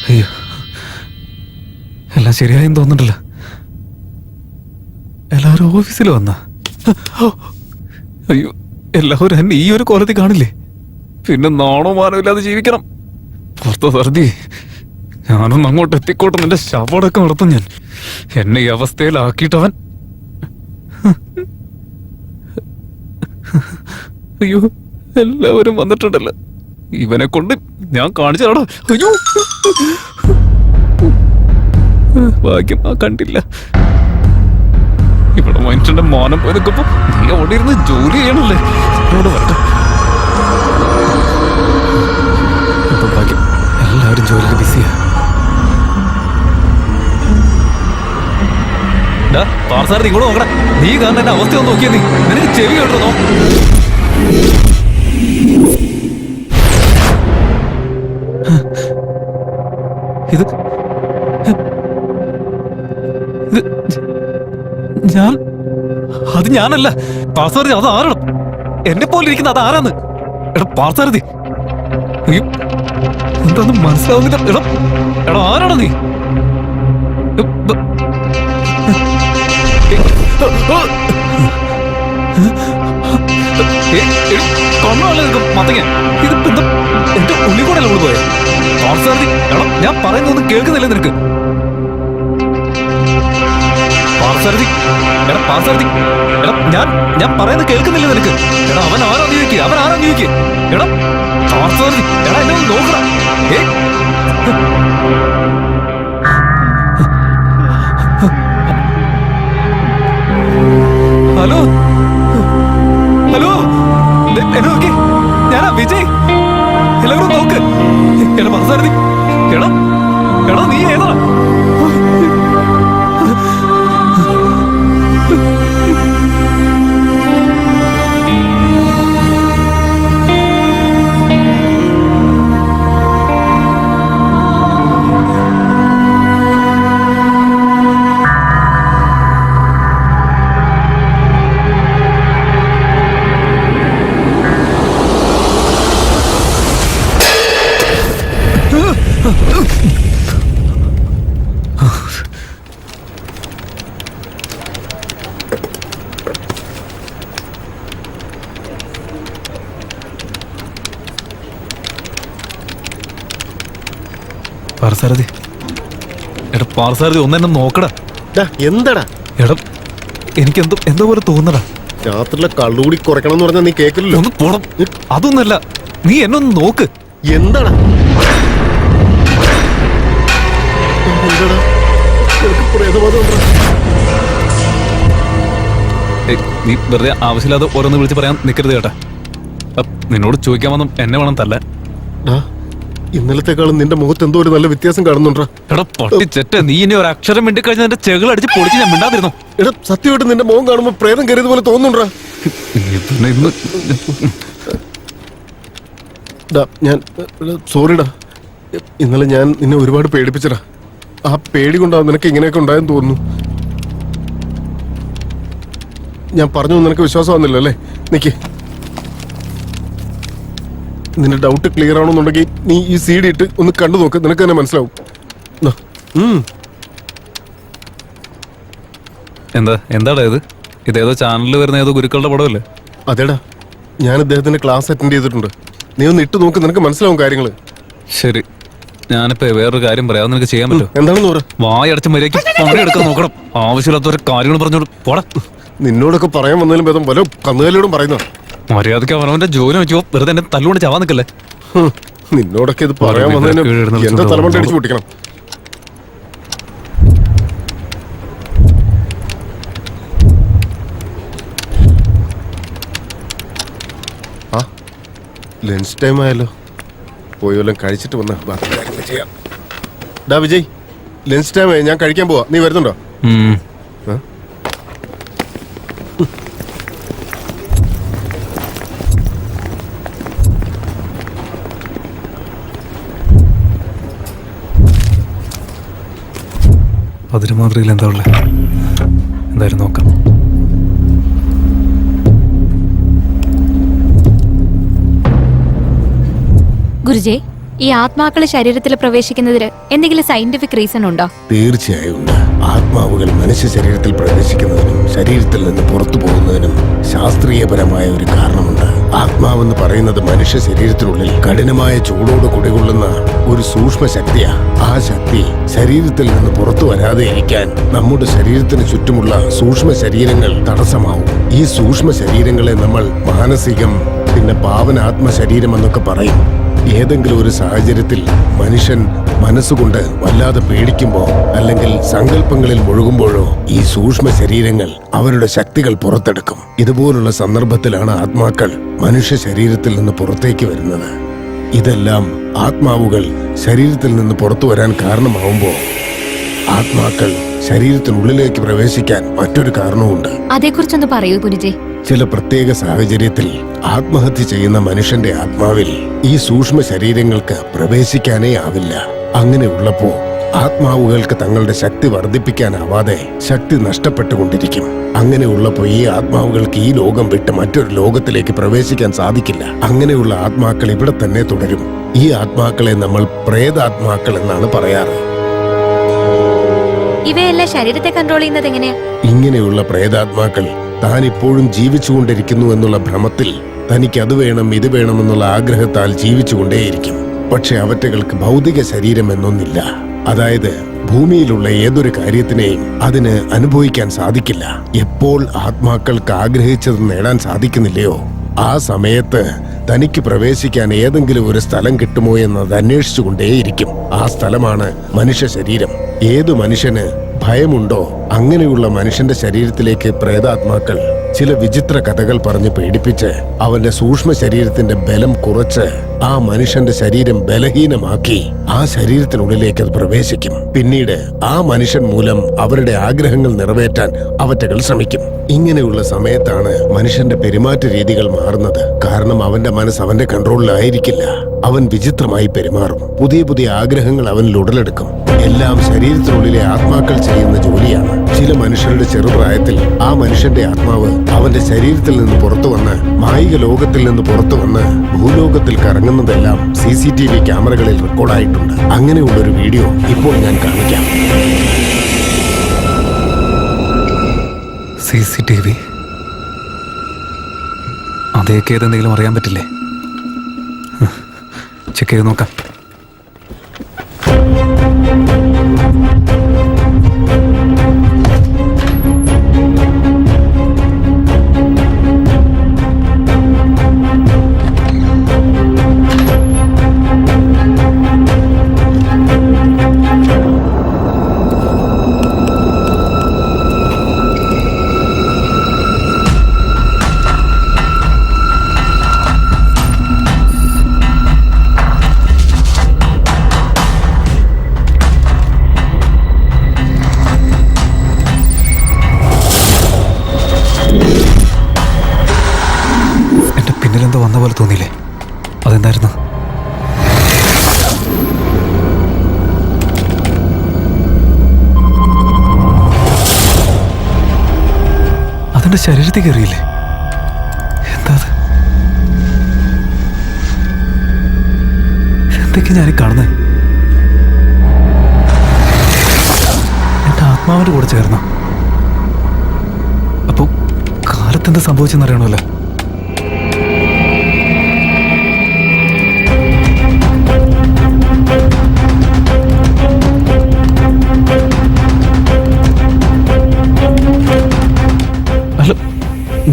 അയ്യോ, എല്ലാം ശരിയായെന്ന് തോന്നുന്നില്ല. എല്ലാവരും ഓഫീസിൽ വന്ന. അയ്യോ, എല്ലാവരും എന്നെ ഈ ഒരു കോലത്തിൽ കാണില്ലേ? പിന്നെ നാണോ മാനോ ഇല്ലാതെ ജീവിക്കണം. പുറത്ത് സർദി, ഞാനൊന്ന് അങ്ങോട്ട് എത്തിക്കോട്ടെ. നിന്റെ ശവടക്കം നടത്തും ഞാൻ. എന്നെ ഈ അവസ്ഥയിലാക്കിയിട്ടവൻ. അയ്യോ, എല്ലാവരും വന്നിട്ടുണ്ടല്ലോ. ഇവനെ കൊണ്ട് ഞാൻ കാണിച്ചാടാ. അയ്യോ, ഭാഗ്യം ആ കണ്ടില്ല. ഇവിടെ മനുഷ്യന്റെ മാനം പോയി നിൽക്കുമ്പോ നീ അവിടെ ഇരുന്ന് ജോലി ചെയ്യണല്ലേ? ഇവിടെ വരട്ടെ. ഇപ്പൊ ഭാഗ്യം എല്ലാവരും ജോലിയിൽ ബിസിയാ. പാർസാർ ഇങ്ങോട്ട് നോക്കണം. നീ കാരണം എന്റെ അവസ്ഥ ഒന്ന് നോക്കിയാ. നീ നിനക്ക് ചെവി കേട്ടോ? ഇത് ഞാൻ അത് ഞാനല്ല പാർസാരഥി. അത് ആരാണ്? എന്നെ പോലെ ഇരിക്കുന്ന അത് ആരാന്ന്? എടാ പാർസാരഥി, എന്താന്ന് മനസ്സിലാവുന്നില്ല. എടാ എടാ ആരാണ് നീ? കണ്ണാളെ മത്തങ്ങ. ഇതിപ്പോ എന്താ എന്റെ ഉള്ളി കൂടെ അല്ല പോയെ? പാർസാരഥി, എടാ ഞാൻ പറയുന്നൊന്നും കേൾക്കുന്നില്ല നിനക്ക്? പാർസാരഥി, എടാ പാർസാരഥി, എടാ ഞാൻ പറയുന്നത് കേൾക്കുന്നില്ല നിനക്ക്? എടാ അവൻ ആരാ ചോദിക്കുക? അവൻ ആരാ ചോദിക്കുക? എടാ പാർസാരഥി, എടാ എന്നെ ഒന്ന് നോക്കടാ. ഹലോ ഹലോ, എന്നെ നോക്കി. ഞാനാ വിജയ്. എല്ലാവരും നോക്ക്. എടാ പാർസാരഥി, എടാ എടാ നീ ഏതാ? പാർസാരഥി, എടാ പാർസാരഥി ഒന്നെന്നെ നോക്കടാ. എന്താടാ? എടാ എനിക്ക് എന്തോ പോലെ തോന്നടാ. രാത്രിയിലെ കള്ളുകൂടി കുറയ്ക്കണം എന്ന് പറഞ്ഞാൽ നീ കേൾക്കില്ലല്ലോ. ഒന്ന് പോണം. അതൊന്നല്ല, നീ എന്നെ ഒന്ന് നോക്ക്. എന്താടാ? നീ വെറുതെ ആവശ്യമില്ലാതെ ഓരോന്ന് വിളിച്ച് പറയാൻ നിൽക്കരുത് കേട്ടാ. നിന്നോട് ചോദിക്കാൻ വന്നും എന്നെ വേണം തല്ല. ഇന്നലത്തെക്കാളും നിന്റെ മുഖത്ത് എന്തോ ഒരു നല്ല വ്യത്യാസം കാണുന്നുണ്ടാ. എടാ പൊട്ടിച്ചെറ്റ, നീ ഇനി ഒരു അക്ഷരം മിണ്ടി കഴിഞ്ഞ എന്റെ ചെകളടിച്ച് പൊളിച്ച് ഞാൻ മിണ്ടാതിരുന്നു. എടാ സത്യമായിട്ട് നിന്റെ മുഖം കാണുമ്പോ പ്രേതം കയറിയത് പോലെ തോന്നുന്നുണ്ടാ. ഞാൻ സോറിടാ. ഇന്നലെ ഞാൻ നിന്നെ ഒരുപാട് പേടിപ്പിച്ചടാ. ആ പേടി കൊണ്ടാവും നിനക്ക് ഇങ്ങനെയൊക്കെ ഉണ്ടായെന്ന് തോന്നുന്നു. ഞാൻ പറഞ്ഞു നിനക്ക് വിശ്വാസം വന്നില്ല അല്ലേ? നിക്ക്, നിന്റെ ഡൗട്ട് ക്ലിയർ ആണെന്നുണ്ടെങ്കിൽ നീ ഈ CD ഇട്ട് ഒന്ന് കണ്ടു നോക്ക്. നിനക്ക് തന്നെ മനസ്സിലാവും. എന്താടാ ഇത്? ഇതേതോ ചാനലിൽ വരുന്ന ഏതോ ഗുരുക്കളുടെ പടമല്ലേ? അതേടാ, ഞാൻ ഇദ്ദേഹത്തിന്റെ ക്ലാസ് അറ്റൻഡ് ചെയ്തിട്ടുണ്ട്. നീ ഒന്ന് ഇട്ട് നോക്ക്, നിനക്ക് മനസ്സിലാവും കാര്യങ്ങള്. ശരി, ഞാനിപ്പോ വേറൊരു കാര്യം പറയാം. നിനക്ക് ചെയ്യാൻ പറ്റും? എന്താണെന്ന് പറ. വായടച്ച് മര്യാദയ്ക്ക് പണിയെടുക്കാൻ നോക്കണം. ആവശ്യമില്ലാത്തൊരു കാര്യങ്ങൾ പറഞ്ഞോട് പോടാ. നിന്നോടൊക്കെ പറയാൻ വന്നാലും ഭേദം പല കന്നുകാലിയോടും പറയുന്ന. മര്യാദയ്ക്ക് അവനവന്റെ ജോലി വെച്ചോ. വെറുതെ എന്നെ തല്ലുകൊണ്ട് ചാവാൻ നിൽക്കല്ലേ. നിന്നോടൊക്കെ ഇത് പറയാൻ വന്നതിന് എന്റെ തലമണ്ട അടിച്ചു പൊട്ടിക്കണം. ആ ലഞ്ച് ടൈം ആയല്ലോ. പോയി വല്ലതും കഴിച്ചിട്ട് വന്ന ബാക്കി കാര്യങ്ങൾ ചെയ്യാം. ഡാ വിജയ്, ലഞ്ച് ടൈം ആയി, ഞാൻ കഴിക്കാൻ പോവാ. നീ വരുന്നുണ്ടോ? ഭദ്രമാതൃകയിൽ എന്താ ഉള്ളത്? എന്തായാലും നോക്കാം. ഗുരുജി, ഈ ആത്മാക്കള് ശരീരത്തിൽ പ്രവേശിക്കുന്നതിന് എന്തെങ്കിലും സയന്റിഫിക് റീസൺ ഉണ്ടോ? തീർച്ചയായും ഉണ്ട്. ആത്മാവുകൾ മനുഷ്യ ശരീരത്തിൽ പ്രവേശിക്കുന്നതിനും ശരീരത്തിൽ നിന്ന് പുറത്തു പോകുന്നതിനും ശാസ്ത്രീയപരമായ ഒരു കാരണമുണ്ട്. ആത്മാവെന്ന് പറയുന്നത് മനുഷ്യ ശരീരത്തിനുള്ളിൽ കഠിനമായ ചൂടോട് കുടികൊള്ളുന്ന ഒരു സൂക്ഷ്മ ശക്തിയാ. ആ ശക്തി ശരീരത്തിൽ നിന്ന് പുറത്തു വരാതെ ഇരിക്കാൻ നമ്മുടെ ശരീരത്തിന് ചുറ്റുമുള്ള സൂക്ഷ്മ ശരീരങ്ങൾ തടസ്സമാവും. ഈ സൂക്ഷ്മ ശരീരങ്ങളെ നമ്മൾ മാനസികം, പിന്നെ പാവനാത്മ ശരീരം എന്നൊക്കെ പറയും. ഏതെങ്കിലും ഒരു സാഹചര്യത്തിൽ മനുഷ്യൻ മനസ്സുകൊണ്ട് വല്ലാതെ പേടിക്കുമ്പോ അല്ലെങ്കിൽ സങ്കല്പങ്ങളിൽ മുഴുകുമ്പോഴോ ഈ സൂക്ഷ്മ ശരീരങ്ങൾ അവരുടെ ശക്തികൾ പുറത്തെടുക്കും. ഇതുപോലുള്ള സന്ദർഭത്തിലാണ് ആത്മാക്കൾ മനുഷ്യ ശരീരത്തിൽ നിന്ന് പുറത്തേക്ക് വരുന്നത്. ഇതെല്ലാം ആത്മാവുകൾ ശരീരത്തിൽ നിന്ന് പുറത്തു വരാൻ കാരണമാവുമ്പോ ആത്മാക്കൾ ശരീരത്തിനുള്ളിലേക്ക് പ്രവേശിക്കാൻ മറ്റൊരു കാരണവുമുണ്ട്. അതേക്കുറിച്ചൊന്ന് പറയൂ ഗുരുജി. ചില പ്രത്യേക സാഹചര്യത്തിൽ ആത്മഹത്യ ചെയ്യുന്ന മനുഷ്യന്റെ ആത്മാവിൽ ഈ സൂക്ഷ്മ ശരീരങ്ങൾക്ക് പ്രവേശിക്കാനേ ആവില്ല. അങ്ങനെയുള്ളപ്പോ ആത്മാവുകൾക്ക് തങ്ങളുടെ ശക്തി വർദ്ധിപ്പിക്കാനാവാതെ ശക്തി നഷ്ടപ്പെട്ടുകൊണ്ടിരിക്കും. അങ്ങനെയുള്ളപ്പോ ഈ ആത്മാവുകൾക്ക് ഈ ലോകം വിട്ട് മറ്റൊരു ലോകത്തിലേക്ക് പ്രവേശിക്കാൻ സാധിക്കില്ല. അങ്ങനെയുള്ള ആത്മാക്കൾ ഇവിടെ തന്നെ തുടരും. ഈ ആത്മാക്കളെ നമ്മൾ പ്രേതാത്മാക്കൾ എന്നാണ് പറയാറ്. ഇവയെല്ലാം ശരീരത്തെ കൺട്രോൾ ചെയ്യുന്നത് എങ്ങനെയാ? ഇങ്ങനെയുള്ള പ്രേതാത്മാക്കൾ താൻ ഇപ്പോഴും ജീവിച്ചുകൊണ്ടിരിക്കുന്നു എന്നുള്ള ഭ്രമത്തിൽ തനിക്ക് അത് വേണം ഇത് വേണമെന്നുള്ള ആഗ്രഹത്താൽ ജീവിച്ചുകൊണ്ടേയിരിക്കും. പക്ഷെ അവറ്റകൾക്ക് ഭൗതിക ശരീരം എന്നൊന്നില്ല. അതായത് ഭൂമിയിലുള്ള ഏതൊരു കാര്യത്തിനെയും അതിന് അനുഭവിക്കാൻ സാധിക്കില്ല. എപ്പോൾ ആത്മാക്കൾക്ക് ആഗ്രഹിച്ചത് നേടാൻ സാധിക്കുന്നില്ലയോ ആ സമയത്ത് തനിക്ക് പ്രവേശിക്കാൻ ഏതെങ്കിലും ഒരു സ്ഥലം കിട്ടുമോ എന്നത് അന്വേഷിച്ചുകൊണ്ടേയിരിക്കും. ആ സ്ഥലമാണ് മനുഷ്യ ശരീരം. ഏതു മനുഷ്യന് ഭയമുണ്ടോ അങ്ങനെയുള്ള മനുഷ്യന്റെ ശരീരത്തിലേക്ക് പ്രേതാത്മാക്കൾ ചില വിചിത്ര കഥകൾ പറഞ്ഞ് പേടിപ്പിച്ച് അവന്റെ സൂക്ഷ്മ ശരീരത്തിന്റെ ബലം കുറച്ച് ആ മനുഷ്യന്റെ ശരീരം ബലഹീനമാക്കി ആ ശരീരത്തിനുള്ളിലേക്ക് അത് പ്രവേശിക്കും. പിന്നീട് ആ മനുഷ്യൻ മൂലം അവരുടെ ആഗ്രഹങ്ങൾ നിറവേറ്റാൻ അവറ്റകൾ ശ്രമിക്കും. ഇങ്ങനെയുള്ള സമയത്താണ് മനുഷ്യന്റെ പെരുമാറ്റ രീതികൾ മാറുന്നത്. കാരണം അവന്റെ മനസ്സ് അവന്റെ കൺട്രോളിലായിരിക്കില്ല. അവൻ വിചിത്രമായി പെരുമാറും. പുതിയ പുതിയ ആഗ്രഹങ്ങൾ അവനിൽ ഉടലെടുക്കും. എല്ലാം ശരീരത്തിനുള്ളിലെ ആത്മാക്കൾ ചെയ്യുന്ന ജോലിയാണ്. ചില മനുഷ്യരുടെ ചെറുപ്രായത്തിൽ ആ മനുഷ്യന്റെ ആത്മാവ് അവന്റെ ശരീരത്തിൽ നിന്ന് പുറത്തു വന്ന് മായിക ലോകത്തിൽ നിന്ന് പുറത്തു വന്ന് ഭൂലോകത്തിൽ കറങ്ങുന്നതെല്ലാം CCTV ക്യാമറകളിൽ റെക്കോർഡായിട്ടുണ്ട്. അങ്ങനെയുള്ളൊരു വീഡിയോ ഇപ്പോൾ ഞാൻ കാണിക്കാം. CCTV അതേക്ക് ഏതെന്തെങ്കിലും അറിയാൻ പറ്റില്ലേ? ചെക്ക് ചെയ്ത് നോക്കാം. എന്തോ വന്ന പോലെ തോന്നിയില്ലേ? അതെന്തായിരുന്നു? അതെന്റെ ശരീരത്തിൽ കയറിയില്ലേ? എന്താ അത്? എന്തൊക്കെ ഞാൻ കാണുന്നേ? എന്റെ ആത്മാവിന്റെ കൂടെ ചേർന്നോ? അപ്പോ കാലത്തെന്താ സംഭവിച്ചെന്നറിയണമല്ലോ.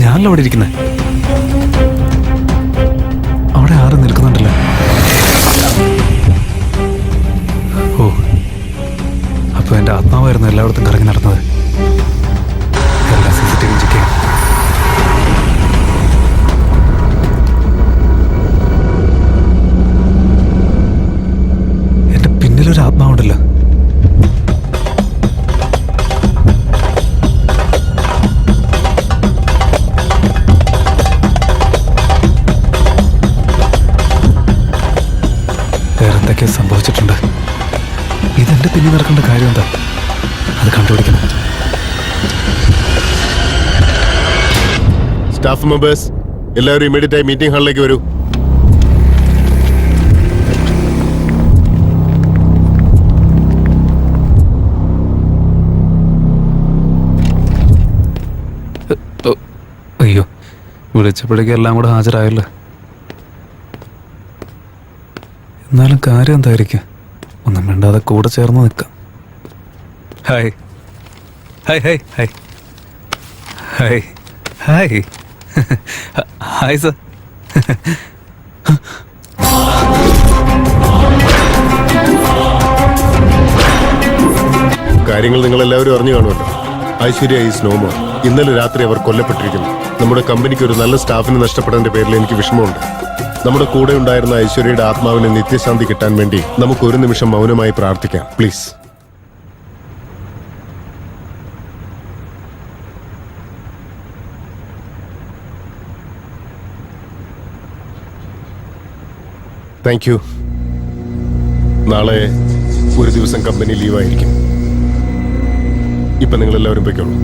ഞാനല്ല അവിടെ ഇരിക്കുന്നത്. അവിടെ ആരും നിൽക്കുന്നുണ്ടല്ലോ. ഓ, അപ്പൊ എന്റെ ആത്മാവായിരുന്നു എല്ലായിടത്തും കറങ്ങി നടന്നത്. എല്ലാ CCTV ചെക്ക് ചെയ്യാം. എന്റെ പിന്നിലൊരു ആത്മാവുണ്ടല്ലോ. എന്തൊക്കെ സംഭവിച്ചിട്ടുണ്ട്. ഇതെന്റെ പിന്നിൽ നടക്കേണ്ട കാര്യം എന്താ? അത് കണ്ടുപിടിക്കണം. സ്റ്റാഫ് മെമ്പേഴ്സ് എല്ലാവരും ഇമ്മീഡിയറ്റ് ആയി മീറ്റിംഗ് ഹാളിലേക്ക് വരൂ. അയ്യോ, വിളിച്ചപ്പോഴേക്കും എല്ലാം കൂടെ ഹാജരായല്ലോ. എന്നാലും കാര്യം എന്തായിരിക്കും? ഒന്നും മിണ്ടാതെ കൂടെ ചേർന്ന് നിൽക്കാം. Hi hi hi hi hi hi hi sir. കാര്യങ്ങൾ നിങ്ങൾ എല്ലാവരും അറിഞ്ഞു കാണുമല്ലോ. Aishwarya is no more. ഇന്നലെ രാത്രി അവർ കൊല്ലപ്പെട്ടിരിക്കുന്നു. നമ്മുടെ കമ്പനിക്ക് ഒരു നല്ല സ്റ്റാഫിനെ നഷ്ടപ്പെട്ടതിന്റെ പേരിൽ എനിക്ക് വിഷമമുണ്ട്. നമ്മുടെ കൂടെ ഉണ്ടായിരുന്ന ഐശ്വര്യയുടെ ആത്മാവിന് നിത്യശാന്തി കിട്ടാൻ വേണ്ടി നമുക്ക് ഒരു നിമിഷം മൗനമായി പ്രാർത്ഥിക്കാം, പ്ലീസ്. Thank you. നാളെ ഒരു ദിവസം കമ്പനി ലീവായിരിക്കും. ഇപ്പൊ നിങ്ങൾ എല്ലാവരും പോയിക്കോളൂ.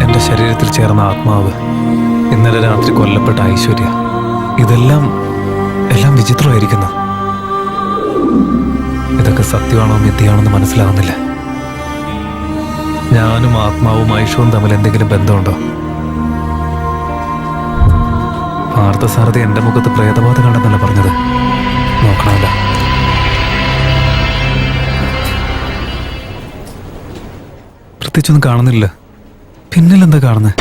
എന്റെ ശരീരത്തിൽ ചേർന്ന ആത്മാവ്, ഇന്നലെ രാത്രി കൊല്ലപ്പെട്ട ഐശ്വര്യ, ഇതെല്ലാം വിചിത്രമായിരിക്കുന്നു. ഇതൊക്കെ സത്യമാണോ മിഥ്യയാണെന്ന് മനസ്സിലാവുന്നില്ല. ഞാനും ആത്മാവും ഐഷവും തമ്മിൽ എന്തെങ്കിലും ബന്ധമുണ്ടോ? പാർത്ഥസാരഥി എന്റെ മുഖത്ത് പ്രേതബാധ കണ്ടെന്നല്ല പറഞ്ഞത്. നോക്കണമല്ല. പ്രത്യേകിച്ചൊന്നും കാണുന്നില്ല. പിന്നിലെന്താ കാണുന്നത്?